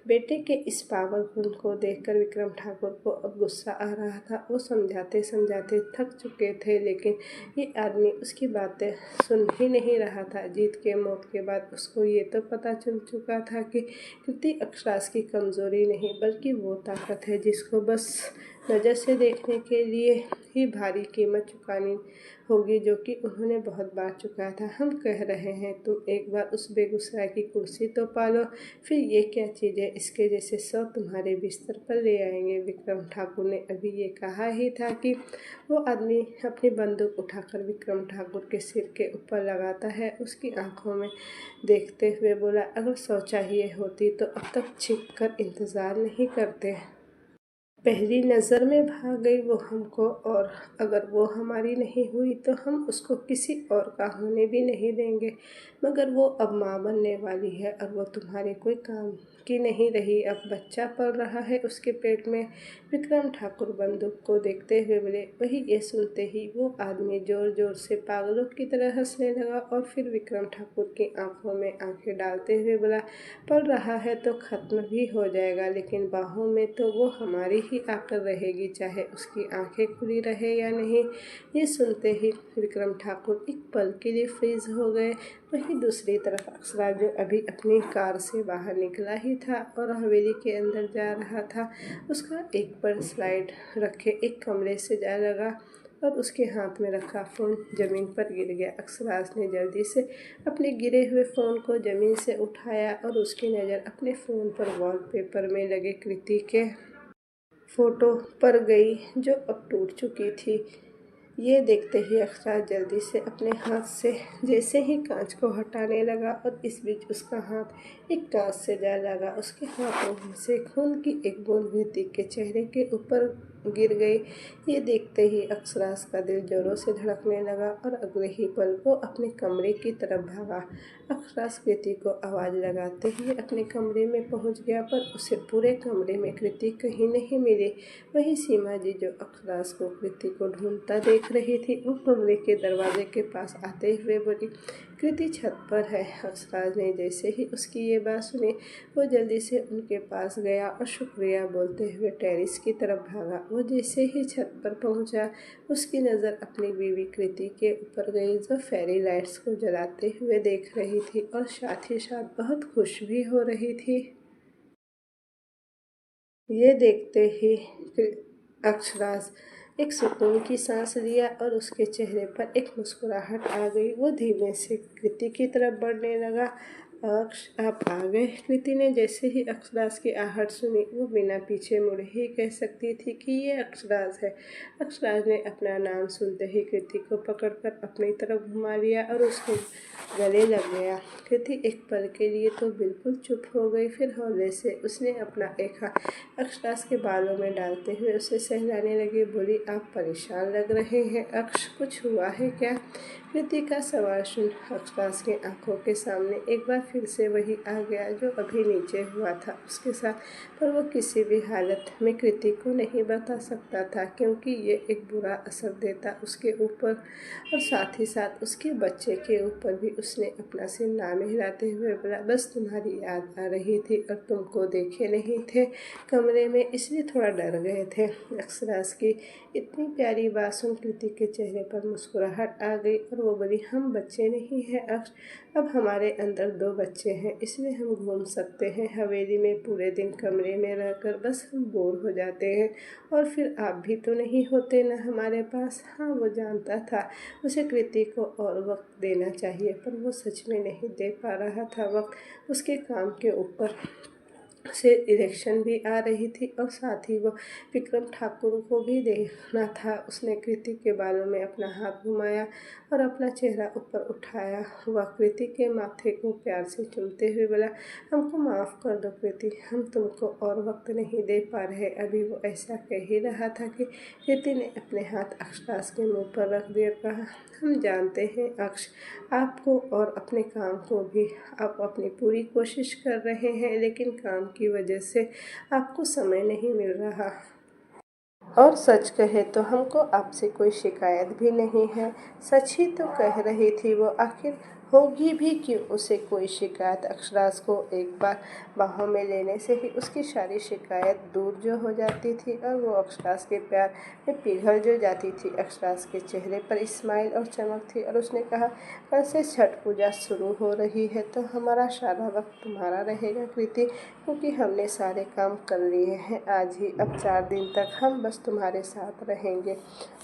बेटे के इस पागलपन को देखकर विक्रम ठाकुर को अब गुस्सा आ रहा था। वो समझाते समझाते थक चुके थे, लेकिन ये आदमी उसकी बातें सुन ही नहीं रहा था। जीत के मौत के बाद उसको ये तो पता चल चुका था कि कृति अक्षराज की कमज़ोरी नहीं बल्कि वो ताकत है जिसको बस नज़र से देखने के लिए ही भारी कीमत चुकानी होगी, जो कि उन्होंने बहुत बार चुकाया था। हम कह रहे हैं तुम एक बार उस बेगूसराय की कुर्सी तो पालो, फिर ये क्या चीज़ है, इसके जैसे 100 तुम्हारे बिस्तर पर ले आएंगे। विक्रम ठाकुर ने अभी ये कहा ही था कि वो आदमी अपनी बंदूक उठाकर विक्रम ठाकुर के सिर के ऊपर लगाता है। उसकी आंखों में देखते हुए बोला, अगर 100 चाहिए होती तो अब तक छिप कर इंतज़ार नहीं करते। पहली नज़र में भाग गई वो हमको, और अगर वो हमारी नहीं हुई तो हम उसको किसी और का होने भी नहीं देंगे। मगर वो अब माँ बनने वाली है और वो तुम्हारे कोई काम की नहीं रही। अब बच्चा पल रहा है उसके पेट में। विक्रम ठाकुर बंदूक को देखते हुए बोले। वही ये सुनते ही वो आदमी जोर जोर से पागलों की तरह हंसने लगा और फिर विक्रम ठाकुर की आंखों में आंखें डालते हुए बोला, पल रहा है तो ख़त्म भी हो जाएगा, लेकिन बाहों में तो वो हमारी ही आकर रहेगी, चाहे उसकी आंखें खुली रहे या नहीं। ये सुनते ही विक्रम ठाकुर एक पल के लिए फ्रीज हो गए। वहीं दूसरी तरफ अक्षरा, जो अभी अपनी कार से बाहर निकला ही था और हवेली के अंदर जा रहा था, उसका एक पर स्लाइड रखे एक कमरे से जा लगा और उसके हाथ में रखा फ़ोन ज़मीन पर गिर गया। अक्षराज ने जल्दी से अपने गिरे हुए फ़ोन को ज़मीन से उठाया और उसकी नज़र अपने फ़ोन पर वॉलपेपर में लगे कृति के फ़ोटो पर गई, जो अब टूट चुकी थी। ये देखते ही अक्षराज जल्दी से अपने हाथ से जैसे ही कांच को हटाने लगा और इस बीच उसका हाथ एक कांच से जा लगा। उसके हाथों से खून की एक बूंद कृति के चेहरे के ऊपर गिर गई। ये देखते ही अक्षराज का दिल जोरों से धड़कने लगा और अगले ही पल वो अपने कमरे की तरफ भागा। अक्षराज कृति को आवाज़ लगाते हुए अपने कमरे में पहुंच गया, पर उसे पूरे कमरे में कृति कहीं नहीं मिली। वहीं सीमा जी, जो अक्षराज को कृति को ढूंढता देख रही थी, वो कमरे के दरवाजे के पास आते हुए बोली, कृति छत पर है। अक्षराज ने जैसे ही उसकी ये बात सुनी, वो जल्दी से उनके पास गया और शुक्रिया बोलते हुए टेरेस की तरफ भागा। वो जैसे ही छत पर पहुंचा, उसकी नज़र अपनी बीवी कृति के ऊपर गई, जो फेरी लाइट्स को जलाते हुए देख रही थी और साथ ही साथ बहुत खुश भी हो रही थी। ये देखते ही अक्षराज एक सुकून की सांस लिया और उसके चेहरे पर एक मुस्कुराहट आ गई। वो धीमे से कृति की तरफ बढ़ने लगा। अक्ष, आप आ गए। कृति ने जैसे ही अक्षराज की आहट सुनी, वो बिना पीछे मुड़े ही कह सकती थी कि ये अक्षराज है। अक्षराज ने अपना नाम सुनते ही कृति को पकड़कर अपनी तरफ घुमा लिया और उसके गले लग गया। कृति एक पल के लिए तो बिल्कुल चुप हो गई, फिर हौले से उसने अपना एक हाथ अक्षराज के बालों में डालते हुए उसे सहलाने लगी। बोली, आप परेशान लग रहे हैं अक्ष, कुछ हुआ है क्या? कृति का सवाल सुन अक्षराज की आंखों के सामने एक बार फिर से वही आ गया जो अभी नीचे हुआ था उसके साथ, पर वो किसी भी हालत में कृति को नहीं बता सकता था, क्योंकि ये एक बुरा असर देता उसके ऊपर और साथ ही साथ उसके बच्चे के ऊपर भी। उसने अपना सिर नाम हिलाते हुए बोला, बस तुम्हारी याद आ रही थी और तुमको देखे नहीं थे कमरे में, इसलिए थोड़ा डर गए थे। अक्षराज की इतनी प्यारी बात सुन कृति के चेहरे पर मुस्कुराहट आ गई और वो बोली, हम बच्चे नहीं हैं अक्ष, अब हमारे अंदर 2 बच्चे हैं, इसलिए हम घूम सकते हैं हवेली में। पूरे दिन कमरे में रहकर बस हम बोर हो जाते हैं, और फिर आप भी तो नहीं होते ना हमारे पास। हाँ, वो जानता था उसे कृति को और वक्त देना चाहिए, पर वो सच में नहीं दे पा रहा था वक्त। उसके काम के ऊपर से इलेक्शन भी आ रही थी और साथ ही वो विक्रम ठाकुर को भी देखना था। उसने कृति के बालों में अपना हाथ घुमाया और अपना चेहरा ऊपर उठाया हुआ कृति के माथे को प्यार से चूमते हुए बोला, हमको माफ़ कर दो कृति, हम तुमको और वक्त नहीं दे पा रहे। अभी वो ऐसा कह ही रहा था कि कृति ने अपने हाथ अक्षराज के मुंह पर रख दिया, कहा, हम जानते हैं अक्ष, आपको और अपने काम को भी आप अपनी पूरी कोशिश कर रहे हैं, लेकिन काम की वजह से आपको समय नहीं मिल रहा। और सच कहे तो हमको आपसे कोई शिकायत भी नहीं है। सच ही तो कह रही थी वो, आखिर होगी भी क्यों उसे कोई शिकायत। अक्षराज को एक बार बाहों में लेने से ही उसकी सारी शिकायत दूर जो हो जाती थी और वो अक्षराज के प्यार में पिघल जो जाती थी। अक्षराज के चेहरे पर स्माइल और चमक थी और उसने कहा, कल से छठ पूजा शुरू हो रही है तो हमारा सारा वक्त तुम्हारा रहेगा कृति, क्योंकि हमने सारे काम कर लिए हैं आज ही। अब 4 दिन तक हम बस तुम्हारे साथ रहेंगे।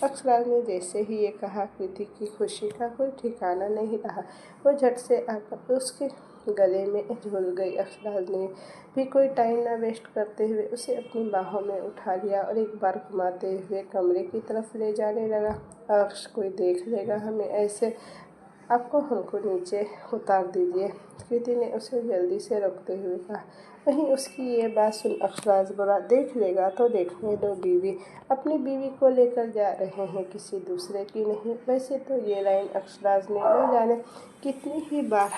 अक्षराज ने जैसे ही ये कहा, कृति की खुशी का कोई ठिकाना नहीं रहा। वो झट से आकर उसके गले में झूल गई। अक्षराज ने भी कोई टाइम ना वेस्ट करते हुए उसे अपनी बाहों में उठा लिया और एक बार घुमाते हुए कमरे की तरफ ले जाने लगा। अक्ष, कोई देख लेगा हमें ऐसे, आपको हमको नीचे उतार दीजिए, कृति ने उसे जल्दी से रोकते हुए कहा। वहीं उसकी ये बात सुन अक्षराज बोला, देख लेगा तो देखने दो बीवी, अपनी बीवी को लेकर जा रहे हैं, किसी दूसरे की नहीं। वैसे तो ये लाइन अक्षराज ने न जाने कितनी ही बार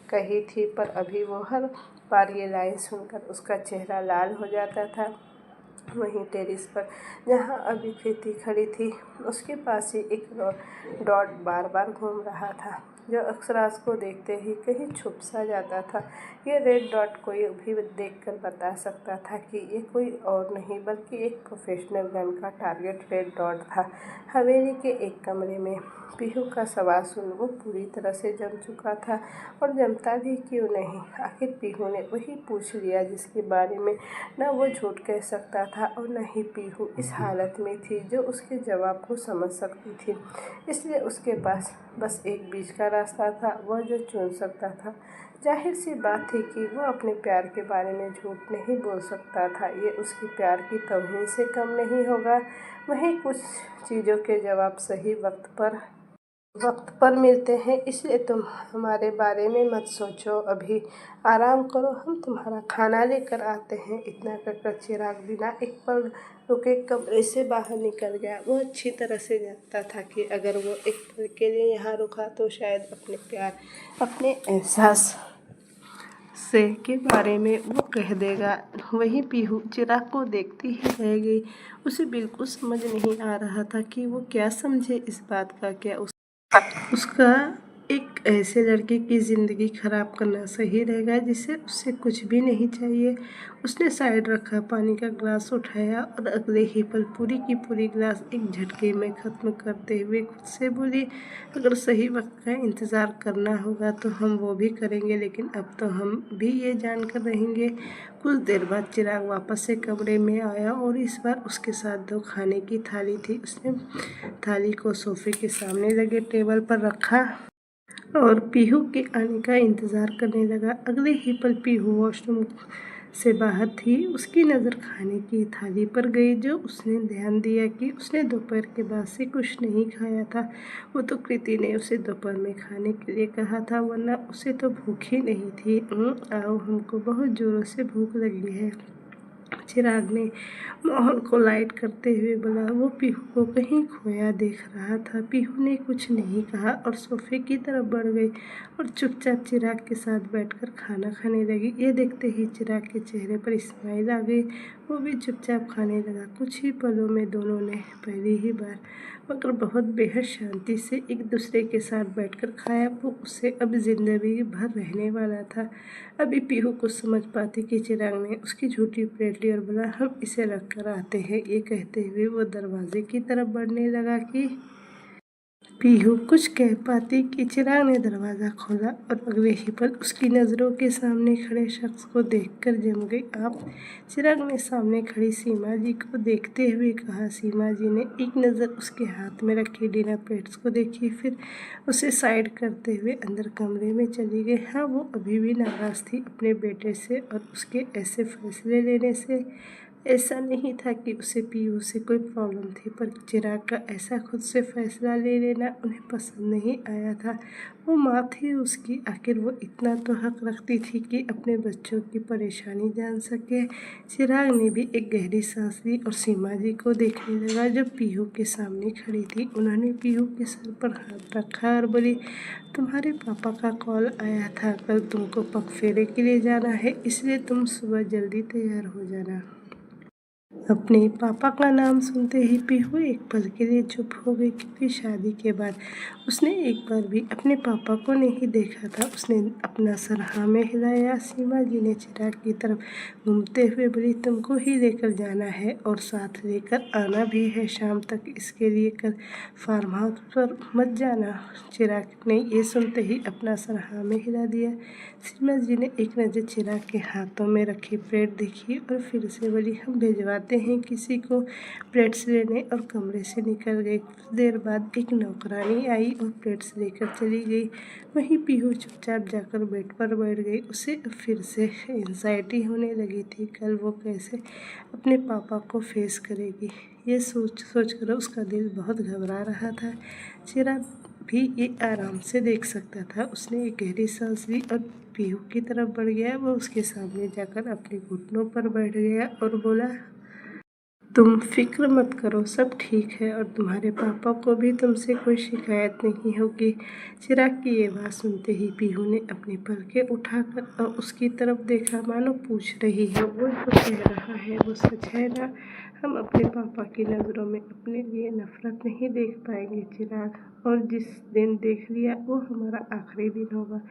कही थी, पर अभी वो हर बार ये लाइन सुनकर उसका चेहरा लाल हो जाता था। वहीं टेरिस पर जहाँ अभी कृति खड़ी थी, उसके पास ही एक डॉट बार बार घूम रहा था, जो अक्षराज को देखते ही कहीं छुप सा जाता था। ये रेड डॉट कोई भी देखकर बता सकता था कि ये कोई और नहीं बल्कि एक प्रोफेशनल गन का टारगेट रेड डॉट था। हवेली के एक कमरे में पीहू का सवाल सुन वो पूरी तरह से जम चुका था, और जमता भी क्यों नहीं। आखिर पीहू ने वही पूछ लिया जिसके बारे में न वो झूठ कह सकता था और न ही पीहू इस हालत में थी जो उसके जवाब को समझ सकती थी। इसलिए उसके पास बस एक बीच का रास्ता था, वह जो चुन सकता था। जाहिर सी बात थी कि वो अपने प्यार के बारे में झूठ नहीं बोल सकता था, ये उसकी प्यार की तौहीन से कम नहीं होगा। वहीं कुछ चीज़ों के जवाब सही वक्त पर मिलते हैं, इसलिए तुम हमारे बारे में मत सोचो, अभी आराम करो, हम तुम्हारा खाना लेकर आते हैं। इतना कहकर चिराग बिना एक पल रुके कमरे से बाहर निकल गया। वो अच्छी तरह से जानता था कि अगर वो एक पल के लिए यहाँ रुका तो शायद अपने प्यार, अपने एहसास से के बारे में वो कह देगा। वहीं पीहू चिराग को देखती ही रह गई। उसे बिल्कुल समझ नहीं आ रहा था कि वो क्या समझे इस बात का, क्या उसका एक ऐसे लड़के की ज़िंदगी ख़राब करना सही रहेगा जिसे उससे कुछ भी नहीं चाहिए। उसने साइड रखा पानी का ग्लास उठाया और अगले ही पल पूरी की पूरी ग्लास एक झटके में ख़त्म करते हुए खुद से बोली, अगर सही वक्त का इंतज़ार करना होगा तो हम वो भी करेंगे, लेकिन अब तो हम भी ये जान कर रहेंगे। कुछ देर बाद चिराग वापस से कमरे में आया और इस बार उसके साथ 2 खाने की थाली थी। उसने थाली को सोफे के सामने लगे टेबल पर रखा और पीहू के आने का इंतज़ार करने लगा। अगले ही पल पीहू वॉशरूम से बाहर थी। उसकी नज़र खाने की थाली पर गई, जो उसने ध्यान दिया कि उसने दोपहर के बाद से कुछ नहीं खाया था। वो तो कृति ने उसे दोपहर में खाने के लिए कहा था, वरना उसे तो भूख ही नहीं थी। आओ, हमको बहुत ज़ोरों से भूख लगी है, चिराग ने माहौल को लाइट करते हुए बोला। वो पीहू को कहीं खोया देख रहा था। पीहू ने कुछ नहीं कहा और सोफे की तरफ बढ़ गई और चुपचाप चिराग के साथ बैठकर खाना खाने लगी। ये देखते ही चिराग के चेहरे पर स्माइल आ गई। वो भी चुपचाप खाने लगा। कुछ ही पलों में दोनों ने पहली ही बार मगर बहुत बेहद शांति से एक दूसरे के साथ बैठकर खाया। वो उससे अब जिंदगी भर रहने वाला था। अभी पीहू कुछ समझ पाती कि चिराग ने उसकी झूठी प्लेट ली और बोला, हम इसे रख कर आते हैं। ये कहते हुए वो दरवाजे की तरफ बढ़ने लगा कि पीहू कुछ कह पाती कि चिराग ने दरवाज़ा खोला और अगले ही पल उसकी नज़रों के सामने खड़े शख्स को देखकर जम गई। आप? चिराग ने सामने खड़ी सीमा जी को देखते हुए कहा। सीमा जी ने एक नज़र उसके हाथ में रखी डिनर प्लेट्स को देखी, फिर उसे साइड करते हुए अंदर कमरे में चली गई। हाँ, वो अभी भी नाराज़ थी अपने बेटे से और उसके ऐसे फैसले लेने से। ऐसा नहीं था कि उसे पीहू से कोई प्रॉब्लम थी, पर चिराग का ऐसा खुद से फैसला ले लेना उन्हें पसंद नहीं आया था। वो माँ थी उसकी, आखिर वो इतना तो हक रखती थी कि अपने बच्चों की परेशानी जान सके। चिराग ने भी एक गहरी सांस ली और सीमा जी को देखने लगा जो पीहू के सामने खड़ी थी। उन्होंने पीहू के सर पर हाथ रखा और बोली, तुम्हारे पापा का कॉल आया था, कल तुमको पगफेरे के लिए जाना है, इसलिए तुम सुबह जल्दी तैयार हो जाना। अपने पापा का नाम सुनते ही पीहू एक पल के लिए चुप हो गई, क्योंकि शादी के बाद उसने एक बार भी अपने पापा को नहीं देखा था। उसने अपना सर हाँ में हिलाया। सीमा जी ने चिराग की तरफ घूमते हुए बोली, तुमको ही लेकर जाना है और साथ लेकर आना भी है शाम तक। इसके लिए कल फार्म हाउस पर मत जाना। चिराग ने ये सुनते ही अपना सर हाँ में हिला दिया। सीमा जी ने एक नज़र चिराग के हाथों में रखी प्लेट देखी और फिर से बोली, हम भिजवाते हैं किसी को प्लेट्स लेने, और कमरे से निकल गई। कुछ देर बाद एक नौकरानी आई और प्लेट्स लेकर चली गई। वहीं पीहू चुपचाप जाकर बेड पर बैठ गई। उसे अब फिर से एंजाइटी होने लगी थी। कल वो कैसे अपने पापा को फेस करेगी, ये सोच सोच कर उसका दिल बहुत घबरा रहा था। चिराग भी ये आराम से देख सकता था। उसने एक गहरी सांस ली और पीहू की तरफ बढ़ गया। वो उसके सामने जाकर अपने घुटनों पर बैठ गया और बोला, तुम फिक्र मत करो, सब ठीक है और तुम्हारे पापा को भी तुमसे कोई शिकायत नहीं होगी। चिराग की ये बात सुनते ही पीहू ने अपनी पलकें उठाकर और उसकी तरफ देखा, मानो पूछ रही है, वो जो कह रहा है वो सच है ना। हम अपने पापा की नज़रों में अपने लिए नफरत नहीं देख पाएंगे चिराग, और जिस दिन देख लिया वो हमारा आखिरी दिन होगा।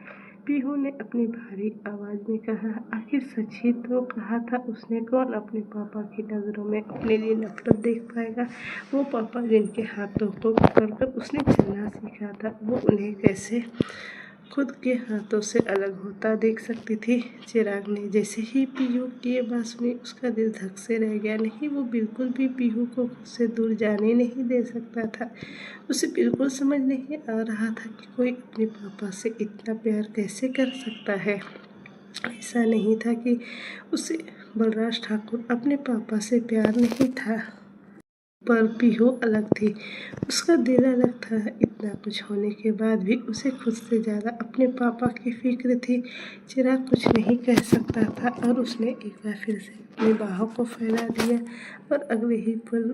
पीहू ने अपनी भारी आवाज़ में कहा, आखिर सच ही तो कहा था उसने। कौन अपने पापा की नज़रों में अपने लिए नफरत देख पाएगा। वो पापा जिनके हाथों को पकड़कर उसने चलना सीखा था, वो उन्हें कैसे खुद के हाथों से अलग होता देख सकती थी। चिराग ने जैसे ही पीहू की ये बात सुनी, उसका दिल धक से रह गया। नहीं, वो बिल्कुल भी पीहू को खुद से दूर जाने नहीं दे सकता था। उसे बिल्कुल समझ नहीं आ रहा था कि कोई अपने पापा से इतना प्यार कैसे कर सकता है। ऐसा नहीं था कि उसे बलराज ठाकुर अपने पापा से प्यार नहीं था, पर पीहू अलग थी, उसका दिल अलग था। इतना कुछ होने के बाद भी उसे खुद से ज़्यादा अपने पापा की फिक्र थी। चिराग कुछ नहीं कह सकता था और उसने एक बार फिर से अपनी बाहों को फैला दिया और अगले ही पल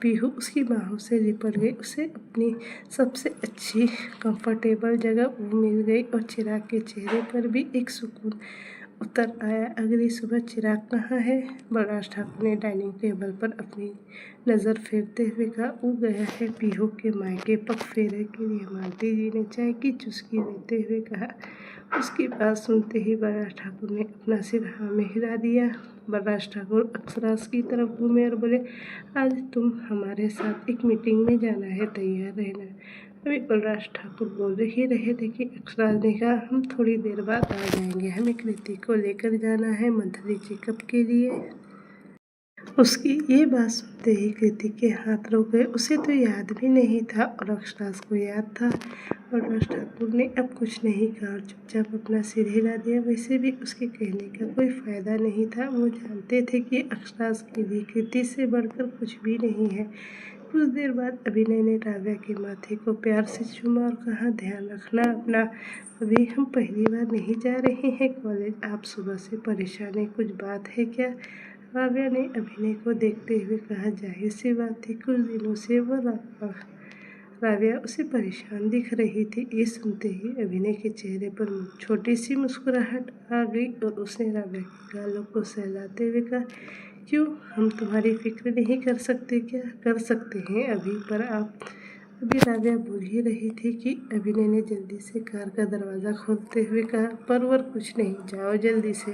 पीहू उसकी बाहों से लिपट गई। उसे अपनी सबसे अच्छी कंफर्टेबल जगह मिल गई और चिराग के चेहरे पर भी एक सुकून उतर आया। अगली सुबह चिराग कहाँ है? बलराज ठाकुर ने डाइनिंग टेबल पर अपनी नज़र फेरते हुए कहा, वो गया है पीहू के मायके पग फेरे के लिए। मालती जी ने चाय की चुस्की लेते हुए कहा। उसकी बात सुनते ही बलराज ठाकुर ने अपना सिर हाँ में हिला दिया। बलराज ठाकुर अक्षराज की तरफ घूमे और बोले, आज तुम हमारे साथ एक मीटिंग में जाना है, तैयार रहना। अभी बलराज ठाकुर बोल ही रहे थे कि अक्षराज ने कहा, हम थोड़ी देर बाद आ जाएंगे, हमें कृति को लेकर जाना है मंथली चेकअप के लिए। उसकी ये बात सुनते ही कृति के हाथ रुक गए। उसे तो याद भी नहीं था और अक्षराज को याद था। बलराज ठाकुर ने अब कुछ नहीं कहा, चुपचाप अपना सिर हिला दिया। वैसे भी उसके कहने का कोई फ़ायदा नहीं था। वो जानते थे कि अक्षराज के लिए कृति से बढ़कर कुछ भी नहीं है। कुछ देर बाद अभिनय ने राव्या के माथे को प्यार से चूमा और कहा, ध्यान रखना अपना, अभी हम पहली बार नहीं जा रहे हैं कॉलेज। आप सुबह से परेशान हैं, कुछ बात है क्या? राव्या ने अभिनय को देखते हुए कहा, जाहिर सी बात थी, कुछ दिनों से वो राव्या उसे परेशान दिख रही थी। ये सुनते ही अभिनय के चेहरे पर छोटी सी मुस्कुराहट आ गई और उसने राव्या के गालों को सहलाते हुए कहा, क्यों, हम तुम्हारी फिक्र नहीं कर सकते क्या? कर सकते हैं अभी, पर आप। अभी राव्या बोल ही रही थी कि अभिनय ने जल्दी से कार का दरवाज़ा खोलते हुए कहा, परवर कुछ नहीं, जाओ जल्दी से,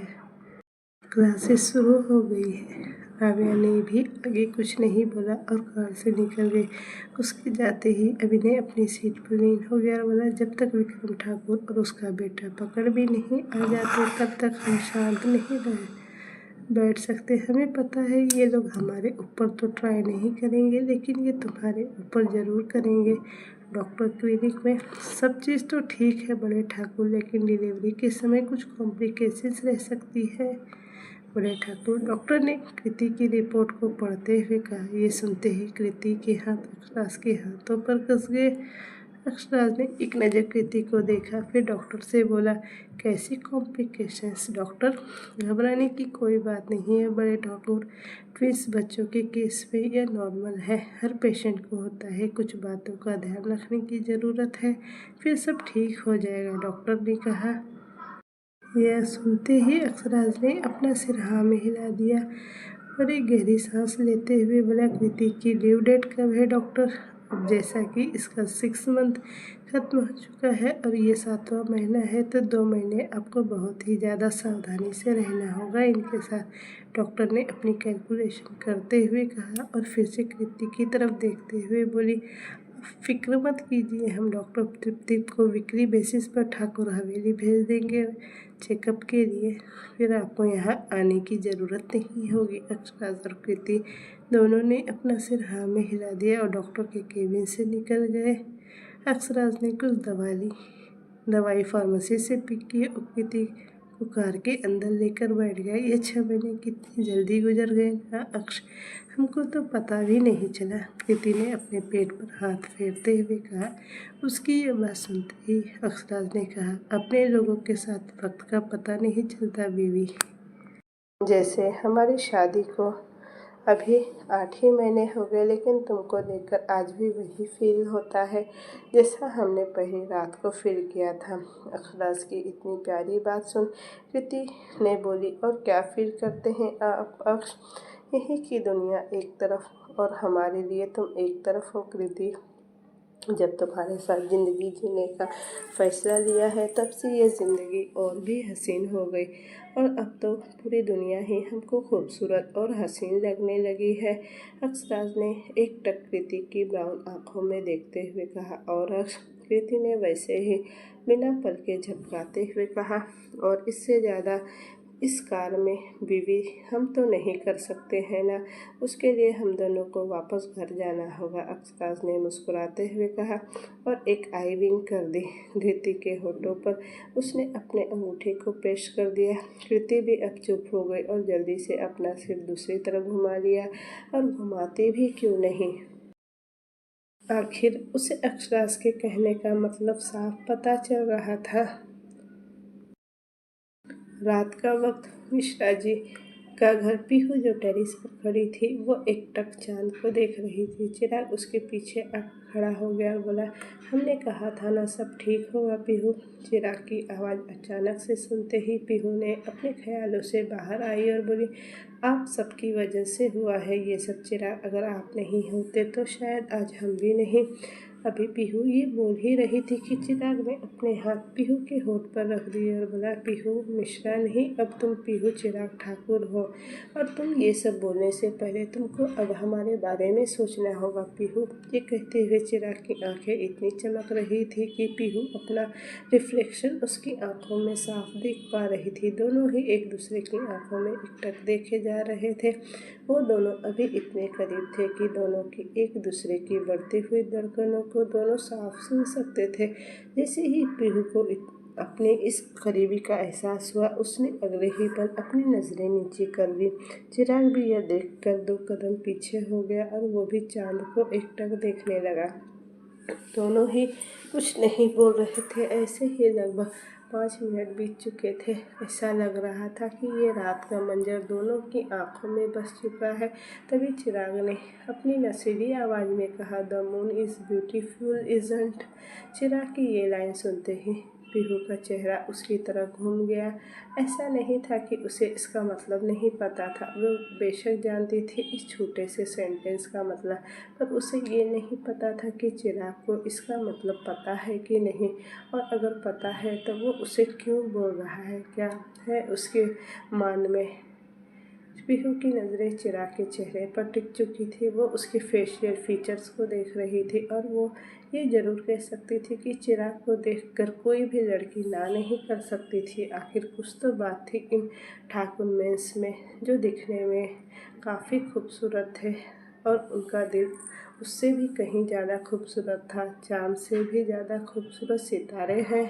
क्लासेस शुरू हो गई है। राव्या ने भी आगे कुछ नहीं बोला और कार से निकल गई। उसके जाते ही अभिनय अपनी सीट पर लीन हो गया और बोला, जब तक विक्रम ठाकुर और उसका बेटा पकड़ भी नहीं आ जाते तब तक हम शांत नहीं बैठ सकते। हमें पता है ये लोग हमारे ऊपर तो ट्राई नहीं करेंगे, लेकिन ये तुम्हारे ऊपर ज़रूर करेंगे। डॉक्टर क्लिनिक में सब चीज़ तो ठीक है बड़े ठाकुर, लेकिन डिलीवरी के समय कुछ कॉम्प्लिकेशंस रह सकती है। बड़े ठाकुर, डॉक्टर ने कृति की रिपोर्ट को पढ़ते हुए कहा। ये सुनते ही कृति के हाथ अक्षराज के हाथों पर कस गए। अक्षराज ने एक नज़र कृति को देखा, फिर डॉक्टर से बोला, कैसी कॉम्प्लिकेशंस डॉक्टर? घबराने की कोई बात नहीं है बड़े ठाकुर, ट्विंस बच्चों के केस में यह नॉर्मल है, हर पेशेंट को होता है। कुछ बातों का ध्यान रखने की ज़रूरत है, फिर सब ठीक हो जाएगा, डॉक्टर ने कहा। यह सुनते ही अक्षराज ने अपना सिर हाँ में हिला दिया। और एक गहरी सांस लेते हुए बोला, कृति की ड्यू डेट कब है डॉक्टर? अब जैसा कि इसका 6 मंथ खत्म हो चुका है और ये 7वां महीना है, तो 2 महीने आपको बहुत ही ज़्यादा सावधानी से रहना होगा इनके साथ। डॉक्टर ने अपनी कैलकुलेशन करते हुए कहा और फिर से कृति की तरफ देखते हुए बोली, फिक्र मत कीजिए, हम डॉक्टर तृप्ति को वीकली बेसिस पर ठाकुर हवेली भेज देंगे चेकअप के लिए। फिर आपको यहाँ आने की ज़रूरत नहीं होगी। अक्षराज और कृति दोनों ने अपना सिर हाँ में हिला दिया और डॉक्टर के केबिन से निकल गए। अक्षराज ने कुछ दवाई फार्मेसी से पिक की और कृति को कार के अंदर लेकर बैठ गया। ये 6 महीने कितनी जल्दी गुजर गए ना अक्ष, हमको तो पता भी नहीं चला। कृति ने अपने पेट पर हाथ फेरते हुए कहा। उसकी ये बात सुनते ही अक्षराज ने कहा, अपने लोगों के साथ वक्त का पता नहीं चलता बीवी। जैसे हमारी शादी को अभी 8 ही महीने हो गए, लेकिन तुमको देखकर आज भी वही फील होता है जैसा हमने पहली रात को फील किया था। अखलास की इतनी प्यारी बात सुन कृति ने बोली, और क्या फील करते हैं आप अक्ष? यही कि दुनिया एक तरफ और हमारे लिए तुम एक तरफ हो कृति। जब तुम्हारे साथ ज़िंदगी जीने का फैसला लिया है, तब से ये ज़िंदगी और भी हसीन हो गई और अब तो पूरी दुनिया ही हमको खूबसूरत और हसीन लगने लगी है। अक्षराज ने एक टक कृति की ब्राउन आंखों में देखते हुए कहा। और कृति ने वैसे ही बिना पलके झपकाते हुए कहा, और इससे ज़्यादा इस कार में बीवी हम तो नहीं कर सकते हैं ना, उसके लिए हम दोनों को वापस घर जाना होगा। अक्षराज ने मुस्कुराते हुए कहा और एक आई विंक कर दी। कृति के होठों पर उसने अपने अंगूठे को पेश कर दिया। कृति भी अब चुप हो गई और जल्दी से अपना सिर दूसरी तरफ घुमा लिया, और घुमाती भी क्यों नहीं। आखिर उसे अक्षराज के कहने का मतलब साफ पता चल रहा था। रात का वक्त मिश्रा जी का घर, पीहू जो टेरिस पर खड़ी थी वो एकटक चांद को देख रही थी। चिराग उसके पीछे खड़ा हो गया और बोला, हमने कहा था ना सब ठीक होगा पीहू। चिराग की आवाज़ अचानक से सुनते ही पीहू ने अपने ख्यालों से बाहर आई और बोली, आप सबकी वजह से हुआ है ये सब चिराग, अगर आप नहीं होते तो शायद आज हम भी नहीं। अभी पीहू ये बोल ही रही थी कि चिराग ने अपने हाथ पीहू के होठ पर रख दिए और बोला, पीहू मिश्रा नहीं, अब तुम पीहू चिराग ठाकुर हो, और तुम ये सब बोलने से पहले तुमको अब हमारे बारे में सोचना होगा पीहू। ये कहते हुए चिराग की आंखें इतनी चमक रही थी कि पीहू अपना रिफ्लेक्शन उसकी आंखों में साफ देख पा रही थी। दोनों ही एक दूसरे की आंखों में एकटक देखे जा रहे थे। वो दोनों अभी इतने करीब थे कि दोनों की एक दूसरे की बढ़ती हुई धड़कनों को दोनों साफ सुन सकते थे। जैसे ही पीहू को अपने इस करीबी का एहसास हुआ, उसने अगले ही पल अपनी नज़रें नीचे कर ली। चिराग भी यह देखकर 2 कदम पीछे हो गया और वो भी चांद को एकटक देखने लगा। दोनों ही कुछ नहीं बोल रहे थे। ऐसे ही लगभग 5 मिनट बीत चुके थे। ऐसा लग रहा था कि ये रात का मंजर दोनों की आंखों में बस चुका है। तभी चिराग ने अपनी नशीली आवाज़ में कहा, the moon is beautiful isn't. Chirag की ये लाइन सुनते ही पीहू का चेहरा उसकी तरफ घूम गया। ऐसा नहीं था कि उसे इसका मतलब नहीं पता था, वो बेशक जानती थी इस छोटे से सेंटेंस का मतलब, पर उसे ये नहीं पता था कि चिराग को इसका मतलब पता है कि नहीं, और अगर पता है तो वो उसे क्यों बोल रहा है, क्या है उसके मान में। पीहू की नज़रें चिराग के चेहरे पर टिक चुकी थी। वो उसके फेशियल फीचर्स को देख रही थी और वो ये ज़रूर कह सकती थी कि चिराग को देखकर कोई भी लड़की ना नहीं कर सकती थी। आखिर कुछ तो बात थी इन ठाकुर मेंस में, जो दिखने में काफ़ी खूबसूरत थे और उनका दिल उससे भी कहीं ज़्यादा खूबसूरत था। चांद से भी ज़्यादा खूबसूरत सितारे हैं।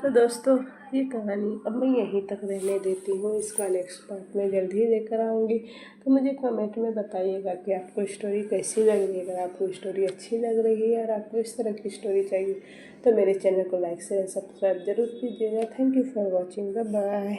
तो दोस्तों, ये कहानी अब मैं यहीं तक रहने देती हूँ। इसका नेक्स्ट पार्ट मैं जल्द ही लेकर आऊँगी। तो मुझे कमेंट में बताइएगा कि आपको स्टोरी कैसी लग रही है। अगर आपको स्टोरी अच्छी लग रही है और आपको इस तरह की स्टोरी चाहिए तो मेरे चैनल को लाइक शेयर सब्सक्राइब ज़रूर कीजिएगा। Thank you for watching. Bye bye.